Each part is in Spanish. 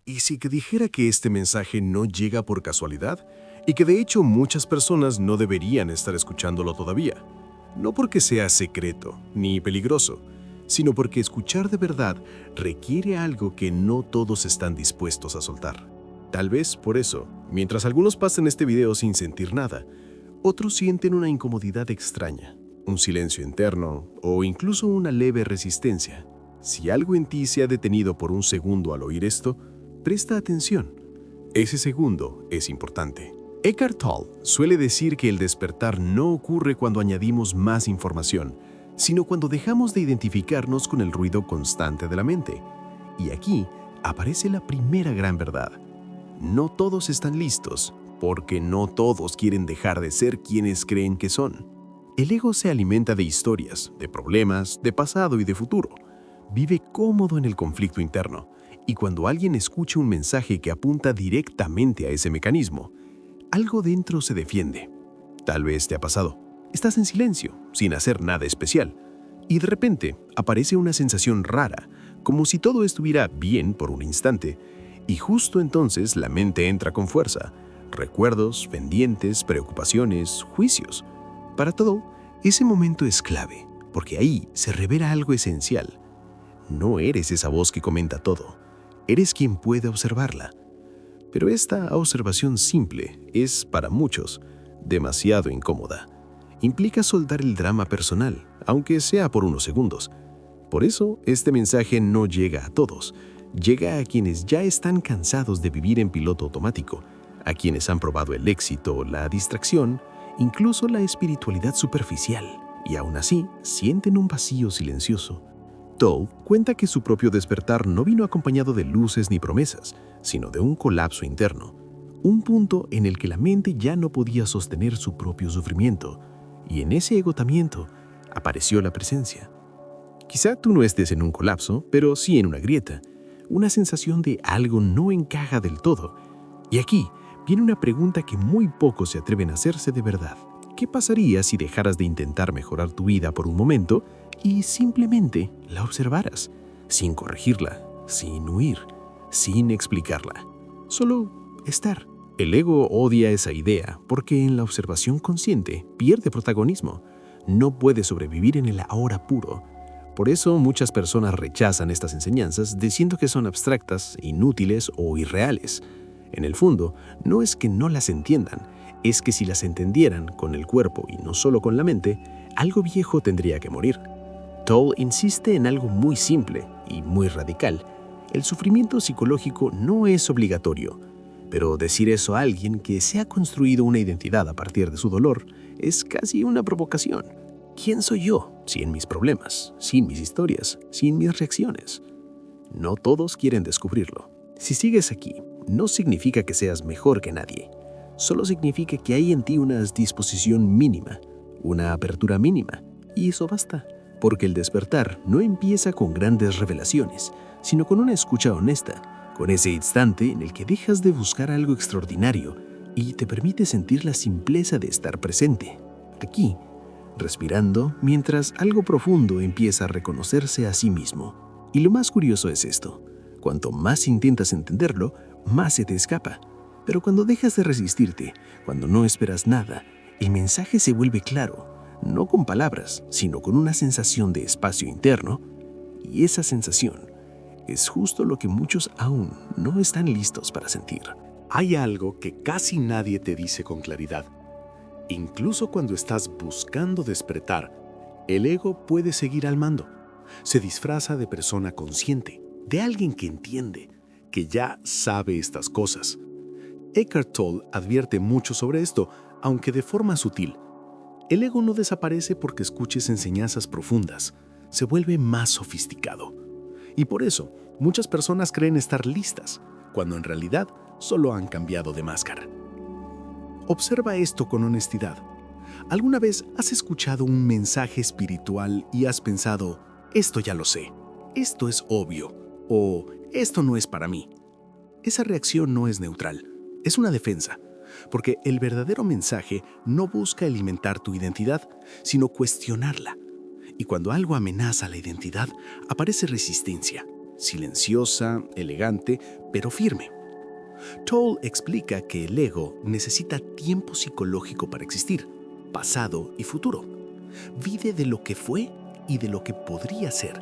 ¿Y si que dijera que este mensaje no llega por casualidad? Y que de hecho muchas personas no deberían estar escuchándolo todavía. No porque sea secreto ni peligroso, sino porque escuchar de verdad requiere algo que no todos están dispuestos a soltar. Tal vez por eso, mientras algunos pasan este video sin sentir nada, otros sienten una incomodidad extraña, un silencio interno o incluso una leve resistencia. Si algo en ti se ha detenido por un segundo al oír esto, presta atención. Ese segundo es importante. Eckhart Tolle suele decir que el despertar no ocurre cuando añadimos más información, sino cuando dejamos de identificarnos con el ruido constante de la mente. Y aquí aparece la primera gran verdad. No todos están listos, porque no todos quieren dejar de ser quienes creen que son. El ego se alimenta de historias, de problemas, de pasado y de futuro. Vive cómodo en el conflicto interno, y cuando alguien escucha un mensaje que apunta directamente a ese mecanismo, algo dentro se defiende. Tal vez te ha pasado. Estás en silencio, sin hacer nada especial, y de repente aparece una sensación rara, como si todo estuviera bien por un instante, y justo entonces la mente entra con fuerza. Recuerdos, pendientes, preocupaciones, juicios. Para todo, ese momento es clave, porque ahí se revela algo esencial. No eres esa voz que comenta todo, eres quien puede observarla. Pero esta observación simple es, para muchos, demasiado incómoda. Implica soltar el drama personal, aunque sea por unos segundos. Por eso, este mensaje no llega a todos. Llega a quienes ya están cansados de vivir en piloto automático, a quienes han probado el éxito, la distracción, incluso la espiritualidad superficial, y aún así sienten un vacío silencioso. Tolle cuenta que su propio despertar no vino acompañado de luces ni promesas, sino de un colapso interno, un punto en el que la mente ya no podía sostener su propio sufrimiento, y en ese agotamiento apareció la presencia. Quizá tú no estés en un colapso, pero sí en una grieta, una sensación de algo no encaja del todo. Y aquí viene una pregunta que muy pocos se atreven a hacerse de verdad. ¿Qué pasaría si dejaras de intentar mejorar tu vida por un momento y simplemente la observaras, sin corregirla, sin huir, sin explicarla? Solo estar. El ego odia esa idea porque en la observación consciente pierde protagonismo. No puede sobrevivir en el ahora puro. Por eso muchas personas rechazan estas enseñanzas diciendo que son abstractas, inútiles o irreales. En el fondo, no es que no las entiendan, es que si las entendieran con el cuerpo y no solo con la mente, algo viejo tendría que morir. Tolle insiste en algo muy simple y muy radical. El sufrimiento psicológico no es obligatorio, pero decir eso a alguien que se ha construido una identidad a partir de su dolor es casi una provocación. ¿Quién soy yo sin mis problemas, sin mis historias, sin mis reacciones? No todos quieren descubrirlo. Si sigues aquí, no significa que seas mejor que nadie. Solo significa que hay en ti una disposición mínima, una apertura mínima, y eso basta. Porque el despertar no empieza con grandes revelaciones, sino con una escucha honesta, con ese instante en el que dejas de buscar algo extraordinario y te permite sentir la simpleza de estar presente, aquí, respirando mientras algo profundo empieza a reconocerse a sí mismo. Y lo más curioso es esto: cuanto más intentas entenderlo, más se te escapa. Pero cuando dejas de resistirte, cuando no esperas nada, el mensaje se vuelve claro, no con palabras, sino con una sensación de espacio interno, y esa sensación es justo lo que muchos aún no están listos para sentir. Hay algo que casi nadie te dice con claridad. Incluso cuando estás buscando despertar, el ego puede seguir al mando. Se disfraza de persona consciente, de alguien que entiende, que ya sabe estas cosas. Eckhart Tolle advierte mucho sobre esto, aunque de forma sutil. El ego no desaparece porque escuches enseñanzas profundas, se vuelve más sofisticado. Y por eso, muchas personas creen estar listas, cuando en realidad solo han cambiado de máscara. Observa esto con honestidad. ¿Alguna vez has escuchado un mensaje espiritual y has pensado, esto ya lo sé, esto es obvio, o esto no es para mí? Esa reacción no es neutral, es una defensa, porque el verdadero mensaje no busca alimentar tu identidad, sino cuestionarla. Y cuando algo amenaza la identidad, aparece resistencia. silenciosa, elegante, pero firme. Toll explica que el ego necesita tiempo psicológico para existir, pasado y futuro. Vive de lo que fue y de lo que podría ser.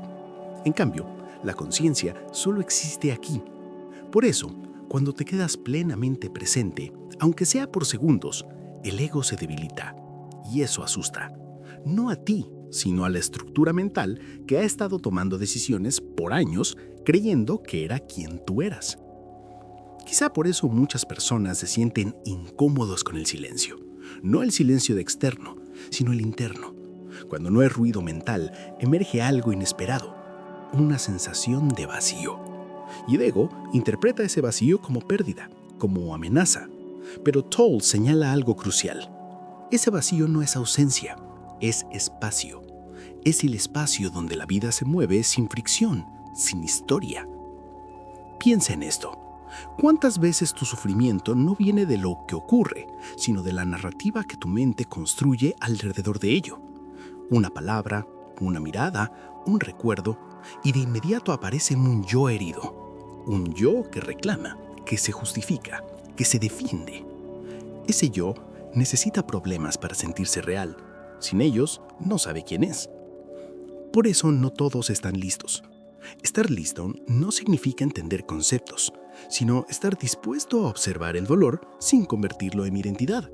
En cambio, la conciencia solo existe aquí. Por eso, cuando te quedas plenamente presente, aunque sea por segundos, el ego se debilita. Y eso asusta. No a ti, sino a la estructura mental que ha estado tomando decisiones por años creyendo que era quien tú eras. Quizá por eso muchas personas se sienten incómodos con el silencio. No el silencio de externo, sino el interno. Cuando no es ruido mental, emerge algo inesperado, una sensación de vacío. Y el ego interpreta ese vacío como pérdida, como amenaza. Pero Toll señala algo crucial. Ese vacío no es ausencia, es espacio. Es el espacio donde la vida se mueve sin fricción, sin historia. Piensa en esto. ¿Cuántas veces tu sufrimiento no viene de lo que ocurre, sino de la narrativa que tu mente construye alrededor de ello? Una palabra, una mirada, un recuerdo, y de inmediato aparece un yo herido. Un yo que reclama, que se justifica, que se defiende. Ese yo necesita problemas para sentirse real. Sin ellos, no sabe quién es. Por eso no todos están listos. Estar listo no significa entender conceptos, sino estar dispuesto a observar el dolor sin convertirlo en identidad,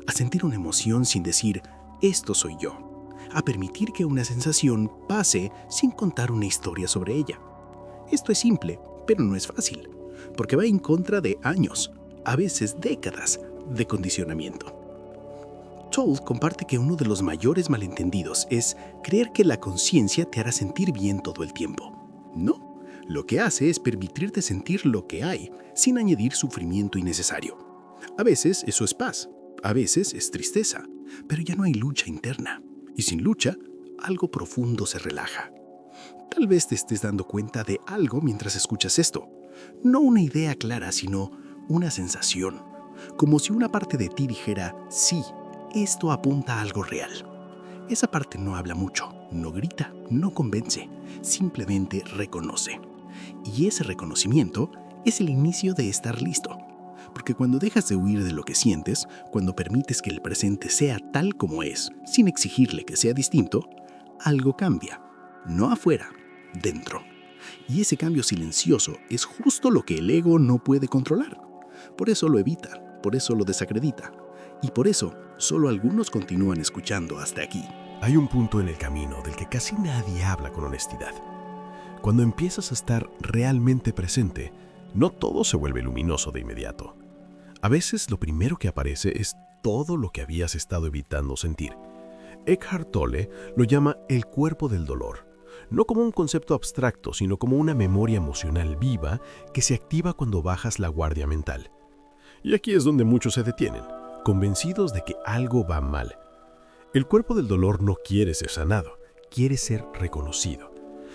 a sentir una emoción sin decir, esto soy yo, a permitir que una sensación pase sin contar una historia sobre ella. Esto es simple, pero no es fácil, porque va en contra de años, a veces décadas, de condicionamiento. Toll comparte que uno de los mayores malentendidos es creer que la conciencia te hará sentir bien todo el tiempo. No, lo que hace es permitirte sentir lo que hay, sin añadir sufrimiento innecesario. A veces eso es paz, a veces es tristeza, pero ya no hay lucha interna. Y sin lucha, algo profundo se relaja. Tal vez te estés dando cuenta de algo mientras escuchas esto. No una idea clara, sino una sensación. Como si una parte de ti dijera, sí, esto apunta a algo real. Esa parte no habla mucho, no grita, no convence, simplemente reconoce. Y ese reconocimiento es el inicio de estar listo. Porque cuando dejas de huir de lo que sientes, cuando permites que el presente sea tal como es, sin exigirle que sea distinto, algo cambia. No afuera, dentro. Y ese cambio silencioso es justo lo que el ego no puede controlar. Por eso lo evita, por eso lo desacredita. Y por eso, solo algunos continúan escuchando hasta aquí. Hay un punto en el camino del que casi nadie habla con honestidad. Cuando empiezas a estar realmente presente, no todo se vuelve luminoso de inmediato. A veces lo primero que aparece es todo lo que habías estado evitando sentir. Eckhart Tolle lo llama el cuerpo del dolor, no como un concepto abstracto, sino como una memoria emocional viva que se activa cuando bajas la guardia mental. Y aquí es donde muchos se detienen, convencidos de que algo va mal. El cuerpo del dolor no quiere ser sanado, quiere ser reconocido.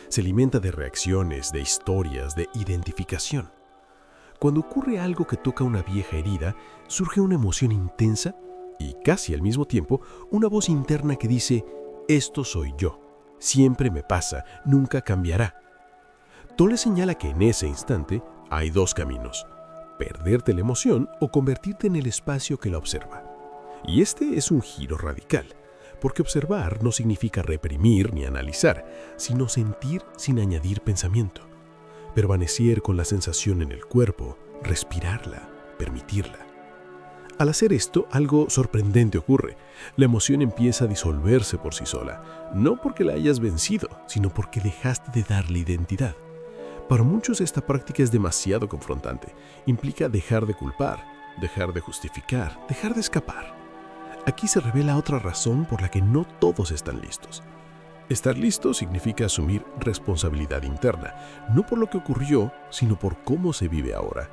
Se alimenta de reacciones, de historias, de identificación. Cuando ocurre algo que toca una vieja herida, surge una emoción intensa y casi al mismo tiempo una voz interna que dice, esto soy yo, siempre me pasa, nunca cambiará. Tolle señala que en ese instante hay dos caminos, perderte la emoción o convertirte en el espacio que la observa. Y este es un giro radical, porque observar no significa reprimir ni analizar, sino sentir sin añadir pensamiento. Permanecer con la sensación en el cuerpo, respirarla, permitirla. Al hacer esto, algo sorprendente ocurre. La emoción empieza a disolverse por sí sola, no porque la hayas vencido, sino porque dejaste de darle identidad. Para muchos esta práctica es demasiado confrontante. Implica dejar de culpar, dejar de justificar, dejar de escapar. Aquí se revela otra razón por la que no todos están listos. Estar listo significa asumir responsabilidad interna, no por lo que ocurrió, sino por cómo se vive ahora.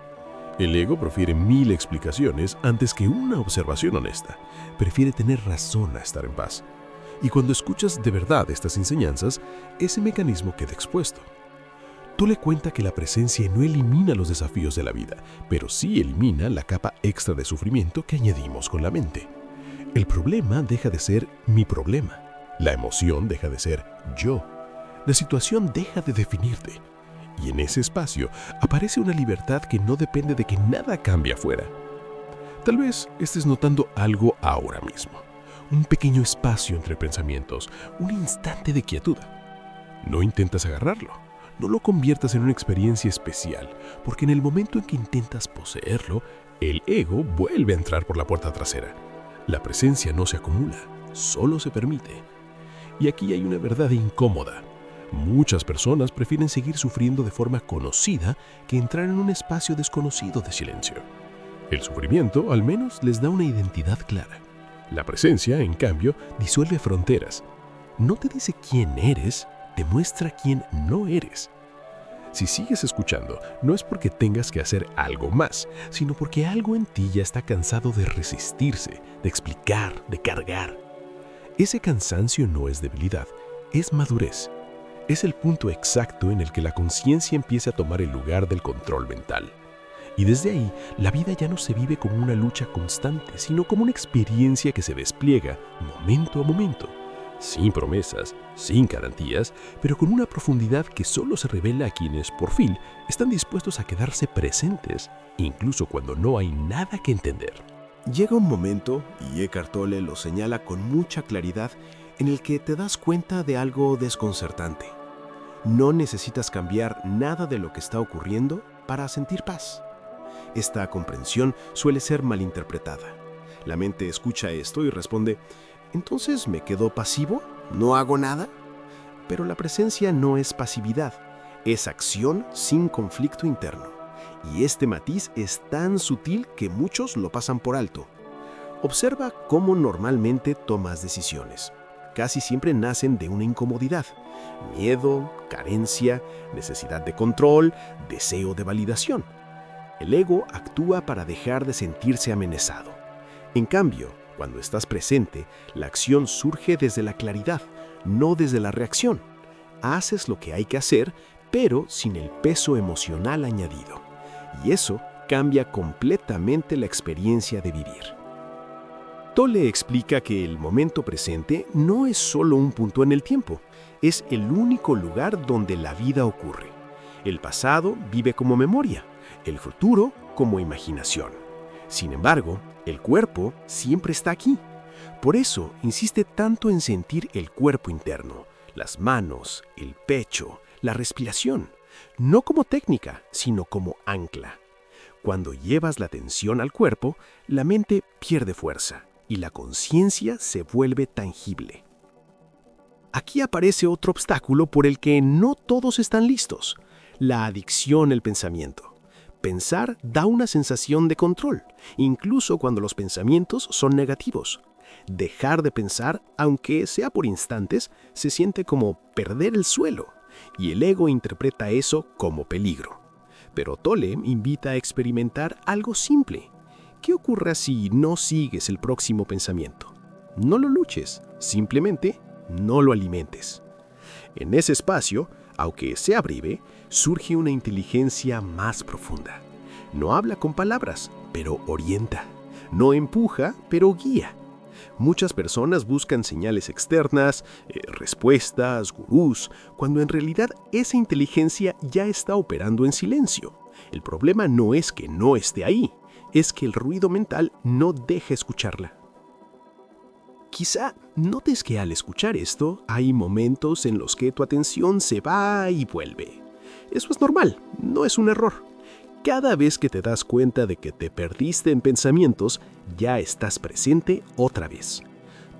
El ego prefiere 1000 explicaciones antes que una observación honesta. Prefiere tener razón a estar en paz. Y cuando escuchas de verdad estas enseñanzas, ese mecanismo queda expuesto. Tolle cuenta que la presencia no elimina los desafíos de la vida, pero sí elimina la capa extra de sufrimiento que añadimos con la mente. El problema deja de ser mi problema. La emoción deja de ser yo. La situación deja de definirte. Y en ese espacio aparece una libertad que no depende de que nada cambie afuera. Tal vez estés notando algo ahora mismo. Un pequeño espacio entre pensamientos, un instante de quietud. No intentes agarrarlo. No lo conviertas en una experiencia especial, porque en el momento en que intentas poseerlo, el ego vuelve a entrar por la puerta trasera. La presencia no se acumula, solo se permite. Y aquí hay una verdad incómoda. Muchas personas prefieren seguir sufriendo de forma conocida que entrar en un espacio desconocido de silencio. El sufrimiento al menos les da una identidad clara. La presencia, en cambio, disuelve fronteras. No te dice quién eres, te muestra quién no eres. Si sigues escuchando, no es porque tengas que hacer algo más, sino porque algo en ti ya está cansado de resistirse, de explicar, de cargar. Ese cansancio no es debilidad, es madurez. Es el punto exacto en el que la conciencia empieza a tomar el lugar del control mental. Y desde ahí, la vida ya no se vive como una lucha constante, sino como una experiencia que se despliega momento a momento, sin promesas, sin garantías, pero con una profundidad que solo se revela a quienes, por fin, están dispuestos a quedarse presentes, incluso cuando no hay nada que entender. Llega un momento, y Eckhart Tolle lo señala con mucha claridad, en el que te das cuenta de algo desconcertante. No necesitas cambiar nada de lo que está ocurriendo para sentir paz. Esta comprensión suele ser malinterpretada. La mente escucha esto y responde: ¿entonces me quedo pasivo? ¿No hago nada? Pero la presencia no es pasividad, es acción sin conflicto interno. Y este matiz es tan sutil que muchos lo pasan por alto. Observa cómo normalmente tomas decisiones. Casi siempre nacen de una incomodidad: miedo, carencia, necesidad de control, deseo de validación. El ego actúa para dejar de sentirse amenazado. En cambio, cuando estás presente, la acción surge desde la claridad, no desde la reacción. Haces lo que hay que hacer, pero sin el peso emocional añadido. Y eso cambia completamente la experiencia de vivir. Tolle explica que el momento presente no es solo un punto en el tiempo, es el único lugar donde la vida ocurre. El pasado vive como memoria, el futuro como imaginación. Sin embargo, el cuerpo siempre está aquí. Por eso insiste tanto en sentir el cuerpo interno, las manos, el pecho, la respiración, no como técnica, sino como ancla. Cuando llevas la atención al cuerpo, la mente pierde fuerza y la conciencia se vuelve tangible. Aquí aparece otro obstáculo por el que no todos están listos: la adicción al pensamiento. Pensar da una sensación de control, incluso cuando los pensamientos son negativos. Dejar de pensar, aunque sea por instantes, se siente como perder el suelo, y el ego interpreta eso como peligro. Pero Tolle invita a experimentar algo simple. ¿Qué ocurre si no sigues el próximo pensamiento? No lo luches, simplemente no lo alimentes. En ese espacio, aunque sea breve, surge una inteligencia más profunda. No habla con palabras, pero orienta. No empuja, pero guía. Muchas personas buscan señales externas, respuestas, gurús, cuando en realidad esa inteligencia ya está operando en silencio. El problema no es que no esté ahí, es que el ruido mental no deja escucharla. Quizá notes que al escuchar esto hay momentos en los que tu atención se va y vuelve. Eso es normal, no es un error. Cada vez que te das cuenta de que te perdiste en pensamientos, ya estás presente otra vez.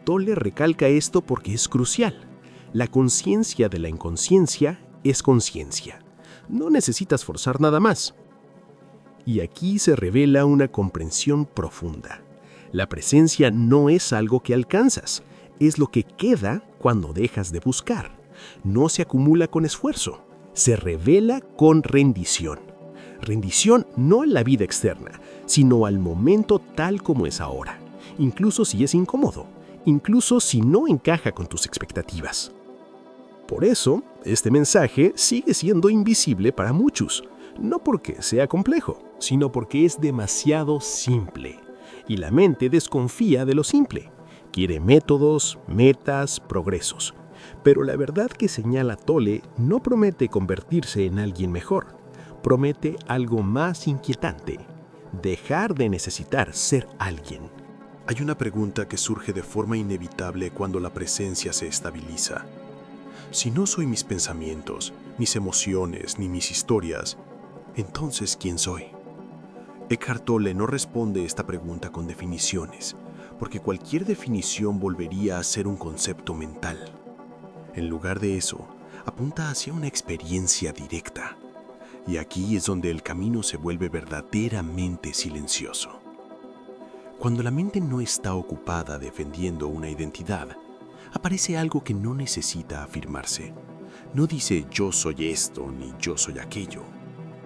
Tolle recalca esto porque es crucial. La conciencia de la inconsciencia es conciencia. No necesitas forzar nada más. Y aquí se revela una comprensión profunda. La presencia no es algo que alcanzas, es lo que queda cuando dejas de buscar. No se acumula con esfuerzo, se revela con rendición. Rendición no a la vida externa, sino al momento tal como es ahora, incluso si es incómodo, incluso si no encaja con tus expectativas. Por eso, este mensaje sigue siendo invisible para muchos, no porque sea complejo, sino porque es demasiado simple. Y la mente desconfía de lo simple. Quiere métodos, metas, progresos. Pero la verdad que señala Tolle no promete convertirse en alguien mejor, promete algo más inquietante: dejar de necesitar ser alguien. Hay una pregunta que surge de forma inevitable cuando la presencia se estabiliza. Si no soy mis pensamientos, mis emociones ni mis historias, entonces ¿quién soy? Eckhart Tolle no responde esta pregunta con definiciones, porque cualquier definición volvería a ser un concepto mental. En lugar de eso, apunta hacia una experiencia directa. Y aquí es donde el camino se vuelve verdaderamente silencioso. Cuando la mente no está ocupada defendiendo una identidad, aparece algo que no necesita afirmarse. No dice yo soy esto ni yo soy aquello.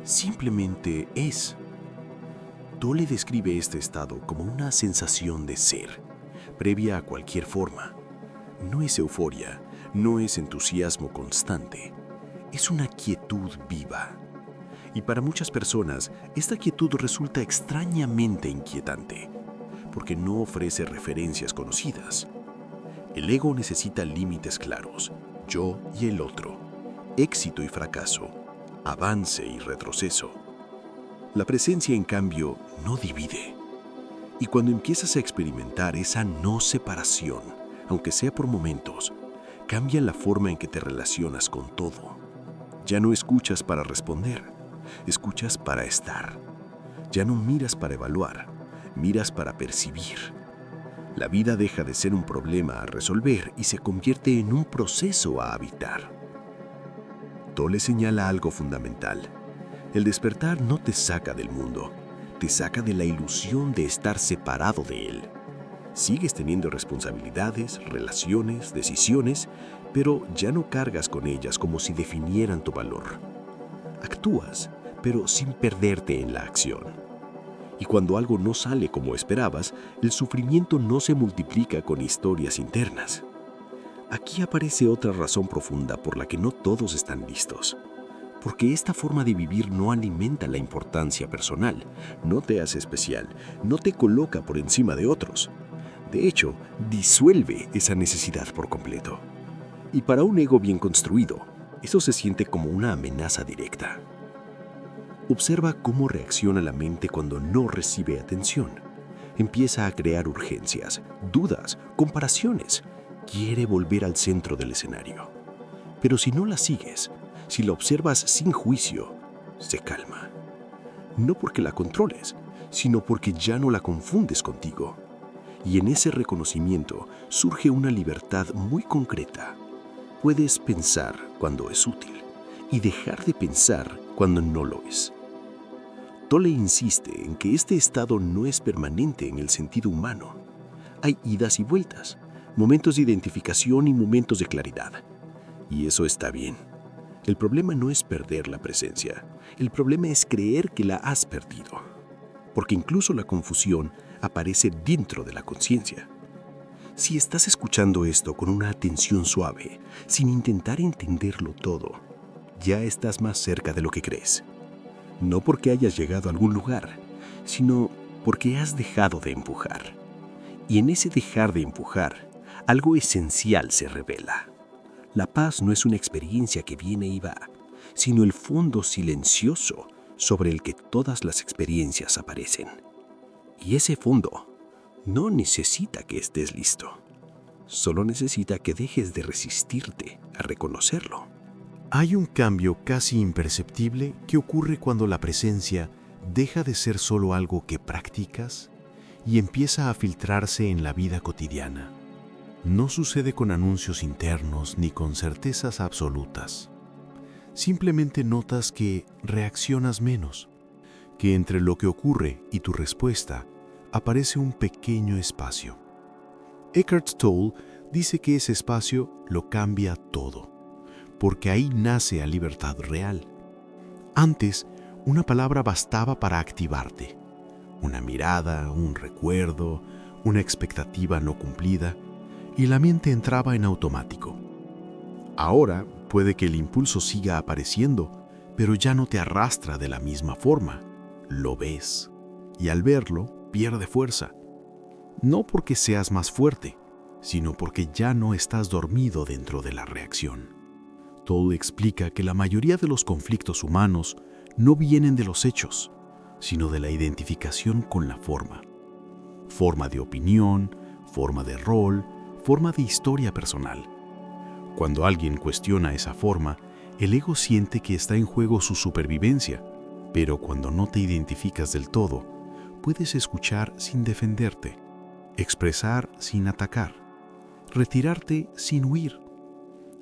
Simplemente es. Tolle describe este estado como una sensación de ser, previa a cualquier forma. No es euforia, no es entusiasmo constante, es una quietud viva. Y para muchas personas, esta quietud resulta extrañamente inquietante, porque no ofrece referencias conocidas. El ego necesita límites claros, yo y el otro, éxito y fracaso, avance y retroceso. La presencia, en cambio, no divide. Y cuando empiezas a experimentar esa no separación, aunque sea por momentos, cambia la forma en que te relacionas con todo. Ya no escuchas para responder, escuchas para estar. Ya no miras para evaluar, miras para percibir. La vida deja de ser un problema a resolver y se convierte en un proceso a habitar. Tolle señala algo fundamental. El despertar no te saca del mundo, te saca de la ilusión de estar separado de él. Sigues teniendo responsabilidades, relaciones, decisiones, pero ya no cargas con ellas como si definieran tu valor. Actúas, pero sin perderte en la acción. Y cuando algo no sale como esperabas, el sufrimiento no se multiplica con historias internas. Aquí aparece otra razón profunda por la que no todos están listos. Porque esta forma de vivir no alimenta la importancia personal, no te hace especial, no te coloca por encima de otros. De hecho, disuelve esa necesidad por completo. Y para un ego bien construido, eso se siente como una amenaza directa. Observa cómo reacciona la mente cuando no recibe atención. Empieza a crear urgencias, dudas, comparaciones. Quiere volver al centro del escenario. Pero si no la sigues, si la observas sin juicio, se calma. No porque la controles, sino porque ya no la confundes contigo. Y en ese reconocimiento surge una libertad muy concreta. Puedes pensar cuando es útil y dejar de pensar cuando no lo es. Tolle insiste en que este estado no es permanente en el sentido humano. Hay idas y vueltas, momentos de identificación y momentos de claridad. Y eso está bien. El problema no es perder la presencia, el problema es creer que la has perdido. Porque incluso la confusión aparece dentro de la conciencia. Si estás escuchando esto con una atención suave, sin intentar entenderlo todo, ya estás más cerca de lo que crees. No porque hayas llegado a algún lugar, sino porque has dejado de empujar. Y en ese dejar de empujar, algo esencial se revela. La paz no es una experiencia que viene y va, sino el fondo silencioso sobre el que todas las experiencias aparecen. Y ese fondo no necesita que estés listo, solo necesita que dejes de resistirte a reconocerlo. Hay un cambio casi imperceptible que ocurre cuando la presencia deja de ser solo algo que practicas y empieza a filtrarse en la vida cotidiana. No sucede con anuncios internos ni con certezas absolutas. Simplemente notas que reaccionas menos, que entre lo que ocurre y tu respuesta aparece un pequeño espacio. Eckhart Tolle dice que ese espacio lo cambia todo, porque ahí nace la libertad real. Antes, una palabra bastaba para activarte. Una mirada, un recuerdo, una expectativa no cumplida, y la mente entraba en automático. Ahora puede que el impulso siga apareciendo, pero ya no te arrastra de la misma forma. Lo ves, y al verlo pierde fuerza. No porque seas más fuerte, sino porque ya no estás dormido dentro de la reacción. Toll explica que la mayoría de los conflictos humanos no vienen de los hechos, sino de la identificación con la forma. Forma de opinión, forma de rol, forma de historia personal. Cuando alguien cuestiona esa forma, el ego siente que está en juego su supervivencia, pero cuando no te identificas del todo, puedes escuchar sin defenderte, expresar sin atacar, retirarte sin huir.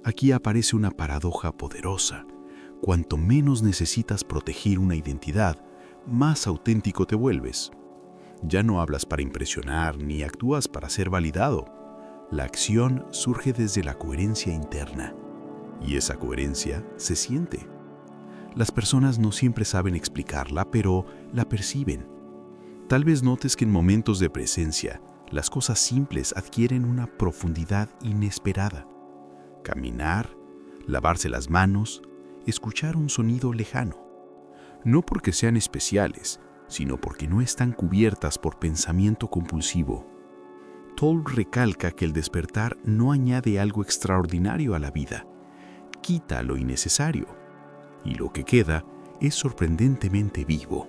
Aquí aparece una paradoja poderosa. Cuanto menos necesitas proteger una identidad, más auténtico te vuelves. Ya no hablas para impresionar ni actúas para ser validado. La acción surge desde la coherencia interna, y esa coherencia se siente. Las personas no siempre saben explicarla, pero la perciben. Tal vez notes que en momentos de presencia, las cosas simples adquieren una profundidad inesperada. Caminar, lavarse las manos, escuchar un sonido lejano. No porque sean especiales, sino porque no están cubiertas por pensamiento compulsivo. Toll recalca que el despertar no añade algo extraordinario a la vida, quita lo innecesario, y lo que queda es sorprendentemente vivo.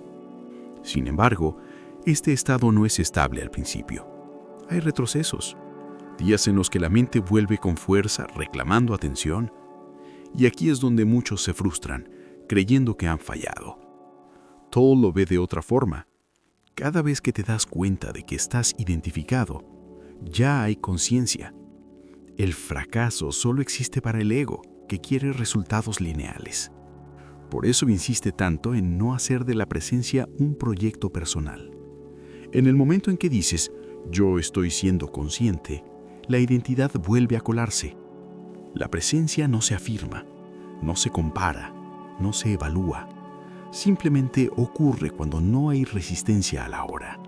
Sin embargo, este estado no es estable al principio. Hay retrocesos, días en los que la mente vuelve con fuerza reclamando atención, y aquí es donde muchos se frustran, creyendo que han fallado. Toll lo ve de otra forma. Cada vez que te das cuenta de que estás identificado, ya hay conciencia. El fracaso solo existe para el ego, que quiere resultados lineales. Por eso insiste tanto en no hacer de la presencia un proyecto personal. En el momento en que dices, yo estoy siendo consciente, la identidad vuelve a colarse. La presencia no se afirma, no se compara, no se evalúa. Simplemente ocurre cuando no hay resistencia a la hora.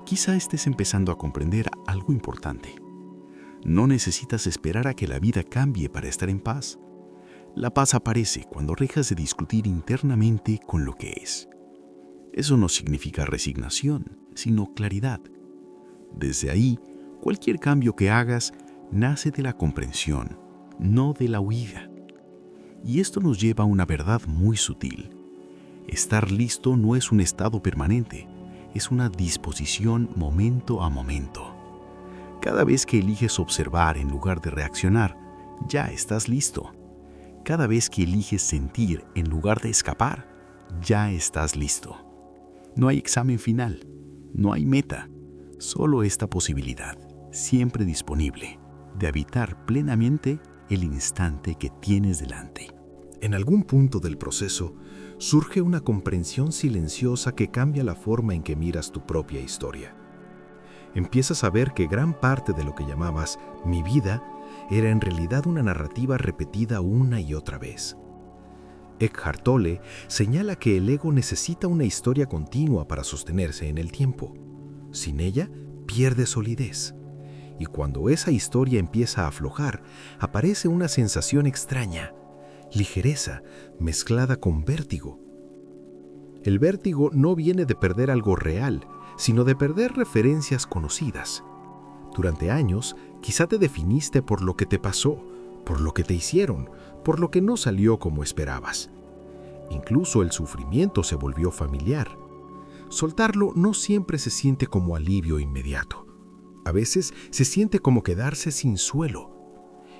Quizá estés empezando a comprender algo importante. No necesitas esperar a que la vida cambie para estar en paz. La paz aparece cuando dejas de discutir internamente con lo que es. Eso no significa resignación, sino claridad. Desde ahí, cualquier cambio que hagas nace de la comprensión, no de la huida. Y esto nos lleva a una verdad muy sutil. Estar listo no es un estado permanente, es una disposición momento a momento. Cada vez que eliges observar en lugar de reaccionar, ya estás listo. Cada vez que eliges sentir en lugar de escapar, ya estás listo. No hay examen final, no hay meta, solo esta posibilidad, siempre disponible, de habitar plenamente el instante que tienes delante. En algún punto del proceso, surge una comprensión silenciosa que cambia la forma en que miras tu propia historia. Empiezas a ver que gran parte de lo que llamabas mi vida era en realidad una narrativa repetida una y otra vez. Eckhart Tolle señala que el ego necesita una historia continua para sostenerse en el tiempo. Sin ella, pierde solidez. Y cuando esa historia empieza a aflojar, aparece una sensación extraña, ligereza mezclada con vértigo. El vértigo no viene de perder algo real, sino de perder referencias conocidas. Durante años, quizá te definiste por lo que te pasó, por lo que te hicieron, por lo que no salió como esperabas. Incluso el sufrimiento se volvió familiar. Soltarlo no siempre se siente como alivio inmediato. A veces se siente como quedarse sin suelo.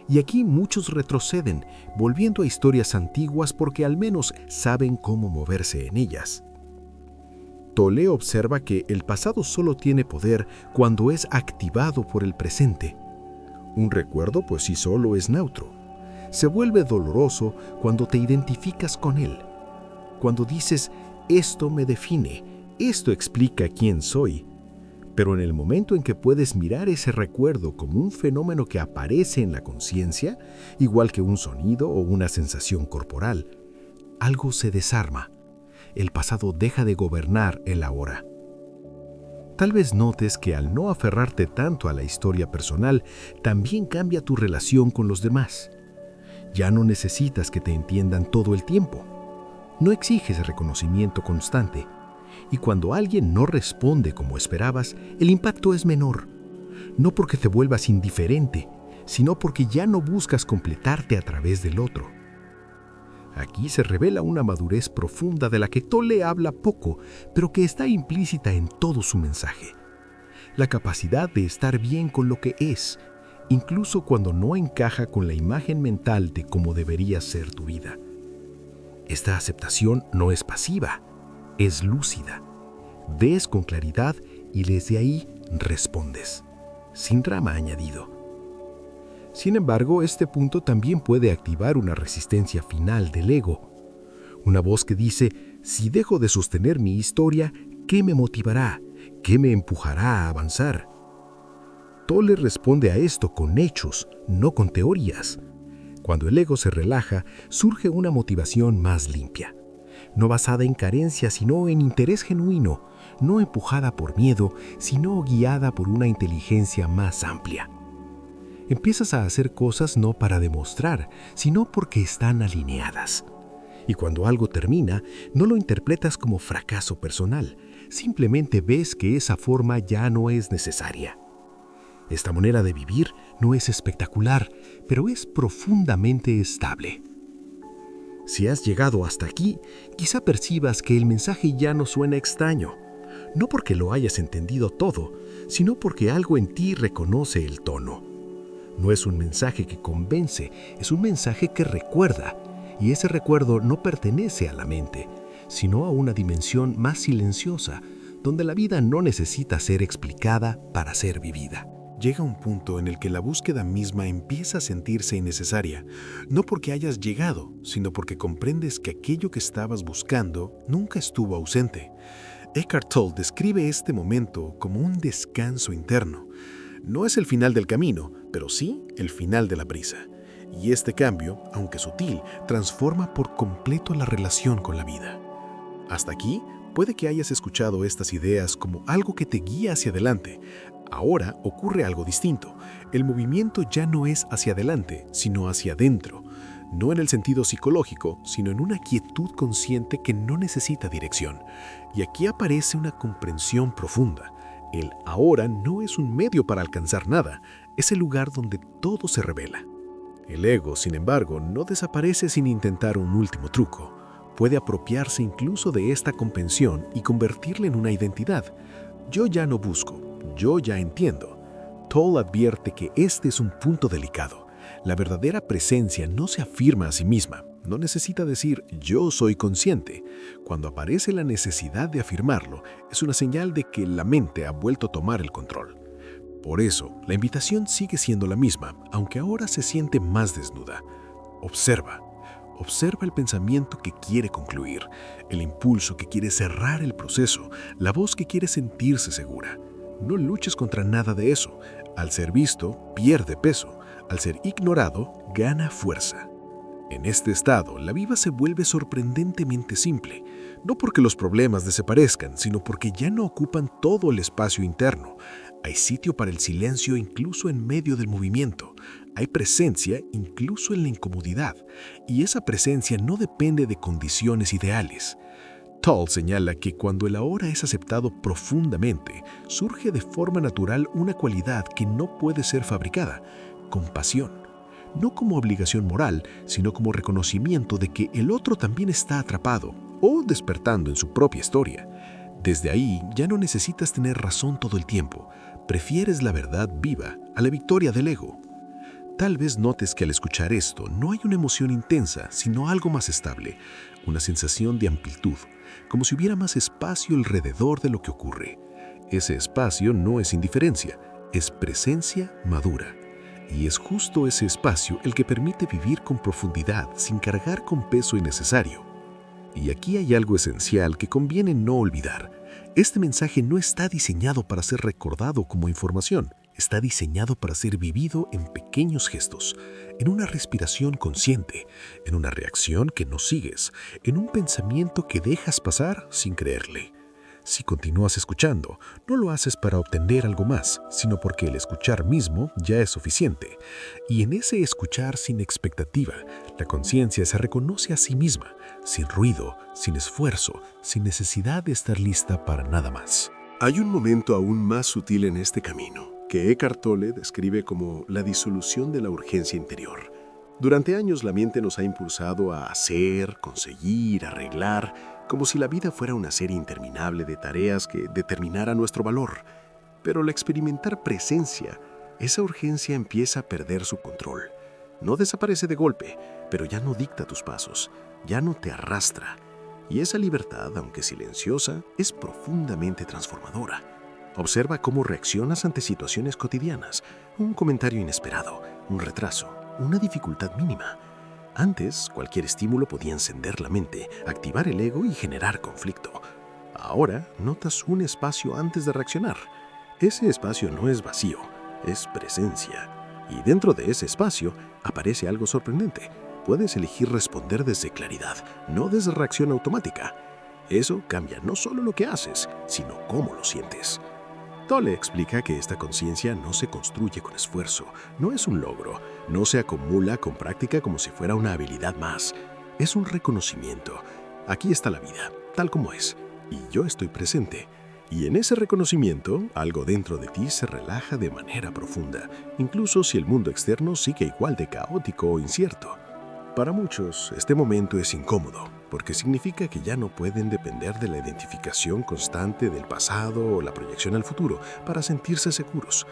Y aquí muchos retroceden, volviendo a historias antiguas porque al menos saben cómo moverse en ellas. Tolle observa que el pasado solo tiene poder cuando es activado por el presente. Un recuerdo por sí solo es neutro. Se vuelve doloroso cuando te identificas con él. Cuando dices, esto me define, esto explica quién soy. Pero en el momento en que puedes mirar ese recuerdo como un fenómeno que aparece en la conciencia, igual que un sonido o una sensación corporal, algo se desarma. El pasado deja de gobernar el ahora. Tal vez notes que al no aferrarte tanto a la historia personal, también cambia tu relación con los demás. Ya no necesitas que te entiendan todo el tiempo. No exiges reconocimiento constante. Y cuando alguien no responde como esperabas, el impacto es menor. no porque te vuelvas indiferente, sino porque ya no buscas completarte a través del otro. Aquí se revela una madurez profunda de la que Tolle habla poco, pero que está implícita en todo su mensaje. La capacidad de estar bien con lo que es, incluso cuando no encaja con la imagen mental de cómo debería ser tu vida. Esta aceptación no es pasiva, es lúcida. Ves con claridad y desde ahí respondes, sin drama añadido. Sin embargo, este punto también puede activar una resistencia final del ego. Una voz que dice, si dejo de sostener mi historia, ¿qué me motivará? ¿Qué me empujará a avanzar? Tolle responde a esto con hechos, no con teorías. Cuando el ego se relaja, surge una motivación más limpia, no basada en carencia, sino en interés genuino, no empujada por miedo, sino guiada por una inteligencia más amplia. Empiezas a hacer cosas no para demostrar, sino porque están alineadas. Y cuando algo termina, no lo interpretas como fracaso personal, simplemente ves que esa forma ya no es necesaria. Esta manera de vivir no es espectacular, pero es profundamente estable. Si has llegado hasta aquí, quizá percibas que el mensaje ya no suena extraño, no porque lo hayas entendido todo, sino porque algo en ti reconoce el tono. No es un mensaje que convence, es un mensaje que recuerda, y ese recuerdo no pertenece a la mente, sino a una dimensión más silenciosa, donde la vida no necesita ser explicada para ser vivida. Llega un punto en el que la búsqueda misma empieza a sentirse innecesaria, no porque hayas llegado, sino porque comprendes que aquello que estabas buscando nunca estuvo ausente. Eckhart Tolle describe este momento como un descanso interno. No es el final del camino, pero sí el final de la prisa. Y este cambio, aunque sutil, transforma por completo la relación con la vida. Hasta aquí, puede que hayas escuchado estas ideas como algo que te guía hacia adelante. Ahora ocurre algo distinto. El movimiento ya no es hacia adelante, sino hacia adentro. No en el sentido psicológico, sino en una quietud consciente que no necesita dirección. Y aquí aparece una comprensión profunda. El ahora no es un medio para alcanzar nada, es el lugar donde todo se revela. El ego, sin embargo, no desaparece sin intentar un último truco. Puede apropiarse incluso de esta comprensión y convertirla en una identidad. Yo ya no busco, yo ya entiendo. Tolle advierte que este es un punto delicado. La verdadera presencia no se afirma a sí misma, no necesita decir yo soy consciente. Cuando aparece la necesidad de afirmarlo, es una señal de que la mente ha vuelto a tomar el control. Por eso, la invitación sigue siendo la misma, aunque ahora se siente más desnuda. Observa el pensamiento que quiere concluir, el impulso que quiere cerrar el proceso, la voz que quiere sentirse segura. No luches contra nada de eso. Al ser visto, pierde peso. Al ser ignorado, gana fuerza. En este estado, la vida se vuelve sorprendentemente simple, no porque los problemas desaparezcan, sino porque ya no ocupan todo el espacio interno. Hay sitio para el silencio incluso en medio del movimiento. Hay presencia incluso en la incomodidad, y esa presencia no depende de condiciones ideales. Tolle señala que cuando el ahora es aceptado profundamente, surge de forma natural una cualidad que no puede ser fabricada: compasión. No como obligación moral, sino como reconocimiento de que el otro también está atrapado o despertando en su propia historia. Desde ahí ya no necesitas tener razón todo el tiempo. Prefieres la verdad viva a la victoria del ego. Tal vez notes que al escuchar esto no hay una emoción intensa, sino algo más estable, una sensación de amplitud, como si hubiera más espacio alrededor de lo que ocurre. Ese espacio no es indiferencia, es presencia madura. Y es justo ese espacio el que permite vivir con profundidad sin cargar con peso innecesario. Y aquí hay algo esencial que conviene no olvidar. Este mensaje no está diseñado para ser recordado como información. Está diseñado para ser vivido en pequeños gestos, en una respiración consciente, en una reacción que no sigues, en un pensamiento que dejas pasar sin creerle. Si continúas escuchando, no lo haces para obtener algo más, sino porque el escuchar mismo ya es suficiente. Y en ese escuchar sin expectativa, la conciencia se reconoce a sí misma, sin ruido, sin esfuerzo, sin necesidad de estar lista para nada más. Hay un momento aún más sutil en este camino, que Eckhart Tolle describe como la disolución de la urgencia interior. Durante años la mente nos ha impulsado a hacer, conseguir, arreglar, como si la vida fuera una serie interminable de tareas que determinara nuestro valor. Pero al experimentar presencia, esa urgencia empieza a perder su control. No desaparece de golpe, pero ya no dicta tus pasos, ya no te arrastra. Y esa libertad, aunque silenciosa, es profundamente transformadora. Observa cómo reaccionas ante situaciones cotidianas, un comentario inesperado, un retraso, una dificultad mínima. Antes, cualquier estímulo podía encender la mente, activar el ego y generar conflicto. Ahora, notas un espacio antes de reaccionar. Ese espacio no es vacío, es presencia. Y dentro de ese espacio aparece algo sorprendente. Puedes elegir responder desde claridad, no desde reacción automática. Eso cambia no solo lo que haces, sino cómo lo sientes. Tolle explica que esta conciencia no se construye con esfuerzo, no es un logro, no se acumula con práctica como si fuera una habilidad más. Es un reconocimiento. Aquí está la vida, tal como es, y yo estoy presente. Y en ese reconocimiento, algo dentro de ti se relaja de manera profunda, incluso si el mundo externo sigue igual de caótico o incierto. Para muchos, este momento es incómodo, porque significa que ya no pueden depender de la identificación constante del pasado o la proyección al futuro para sentirse seguros.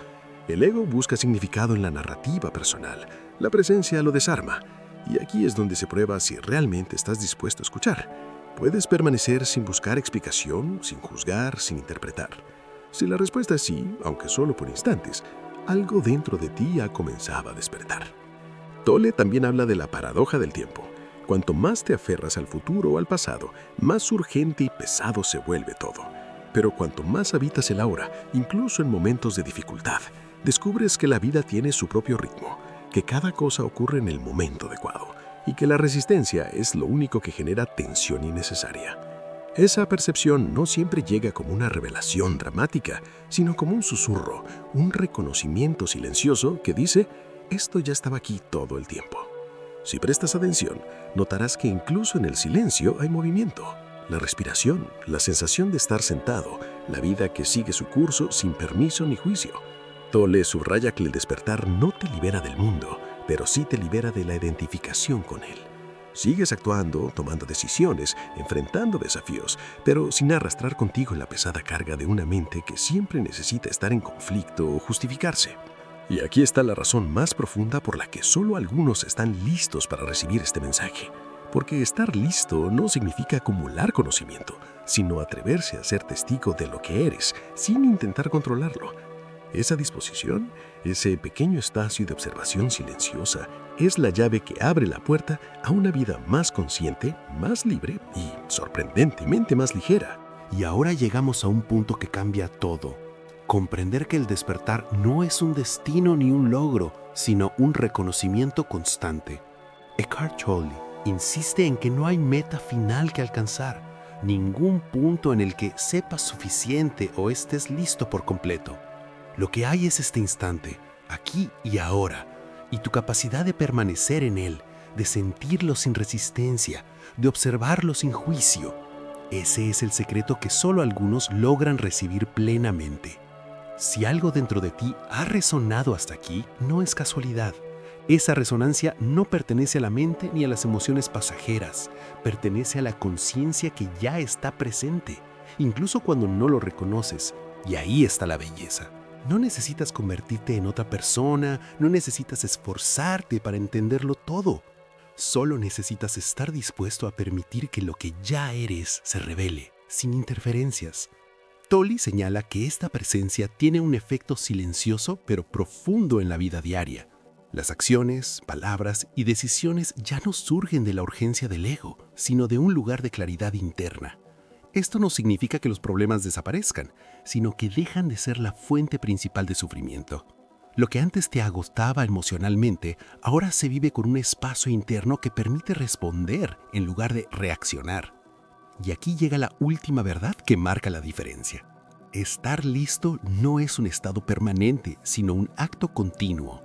El ego busca significado en la narrativa personal, la presencia lo desarma, y aquí es donde se prueba si realmente estás dispuesto a escuchar. Puedes permanecer sin buscar explicación, sin juzgar, sin interpretar. Si la respuesta es sí, aunque solo por instantes, algo dentro de ti ya comenzaba a despertar. Tolle también habla de la paradoja del tiempo. Cuanto más te aferras al futuro o al pasado, más urgente y pesado se vuelve todo. Pero cuanto más habitas el ahora, incluso en momentos de dificultad, descubres que la vida tiene su propio ritmo, que cada cosa ocurre en el momento adecuado y que la resistencia es lo único que genera tensión innecesaria. Esa percepción no siempre llega como una revelación dramática, sino como un susurro, un reconocimiento silencioso que dice: esto ya estaba aquí todo el tiempo. Si prestas atención, notarás que incluso en el silencio hay movimiento. La respiración, la sensación de estar sentado, la vida que sigue su curso sin permiso ni juicio. Tolle subraya que el despertar no te libera del mundo, pero sí te libera de la identificación con él. Sigues actuando, tomando decisiones, enfrentando desafíos, pero sin arrastrar contigo la pesada carga de una mente que siempre necesita estar en conflicto o justificarse. Y aquí está la razón más profunda por la que solo algunos están listos para recibir este mensaje. Porque estar listo no significa acumular conocimiento, sino atreverse a ser testigo de lo que eres, sin intentar controlarlo. Esa disposición, ese pequeño espacio de observación silenciosa, es la llave que abre la puerta a una vida más consciente, más libre y, sorprendentemente, más ligera. Y ahora llegamos a un punto que cambia todo. Comprender que el despertar no es un destino ni un logro, sino un reconocimiento constante. Eckhart Tolle insiste en que no hay meta final que alcanzar, ningún punto en el que sepas suficiente o estés listo por completo. Lo que hay es este instante, aquí y ahora, y tu capacidad de permanecer en él, de sentirlo sin resistencia, de observarlo sin juicio. Ese es el secreto que solo algunos logran recibir plenamente. Si algo dentro de ti ha resonado hasta aquí, no es casualidad. Esa resonancia no pertenece a la mente ni a las emociones pasajeras, pertenece a la conciencia que ya está presente, incluso cuando no lo reconoces, y ahí está la belleza. No necesitas convertirte en otra persona, no necesitas esforzarte para entenderlo todo. Solo necesitas estar dispuesto a permitir que lo que ya eres se revele, sin interferencias. Tolle señala que esta presencia tiene un efecto silencioso pero profundo en la vida diaria. Las acciones, palabras y decisiones ya no surgen de la urgencia del ego, sino de un lugar de claridad interna. Esto no significa que los problemas desaparezcan, sino que dejan de ser la fuente principal de sufrimiento. Lo que antes te agotaba emocionalmente, ahora se vive con un espacio interno que permite responder en lugar de reaccionar. Y aquí llega la última verdad que marca la diferencia. Estar listo no es un estado permanente, sino un acto continuo.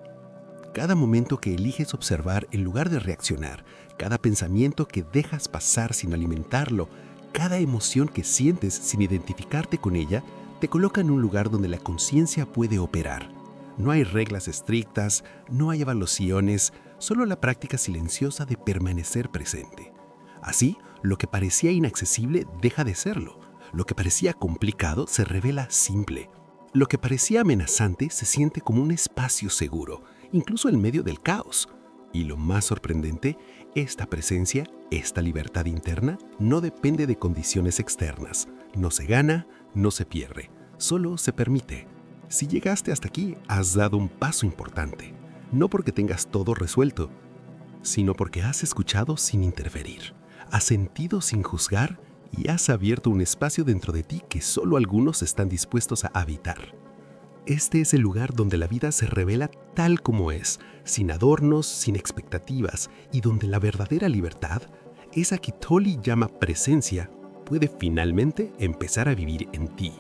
Cada momento que eliges observar en lugar de reaccionar, cada pensamiento que dejas pasar sin alimentarlo, cada emoción que sientes sin identificarte con ella, te coloca en un lugar donde la conciencia puede operar. No hay reglas estrictas, no hay evaluaciones, solo la práctica silenciosa de permanecer presente. Así, lo que parecía inaccesible deja de serlo. Lo que parecía complicado se revela simple. Lo que parecía amenazante se siente como un espacio seguro, incluso en medio del caos. Y lo más sorprendente, esta presencia, esta libertad interna, no depende de condiciones externas. No se gana, no se pierde, solo se permite. Si llegaste hasta aquí, has dado un paso importante. No porque tengas todo resuelto, sino porque has escuchado sin interferir, has sentido sin juzgar y has abierto un espacio dentro de ti que solo algunos están dispuestos a habitar. Este es el lugar donde la vida se revela tal como es, sin adornos, sin expectativas, y donde la verdadera libertad, esa que Tolle llama presencia, puede finalmente empezar a vivir en ti.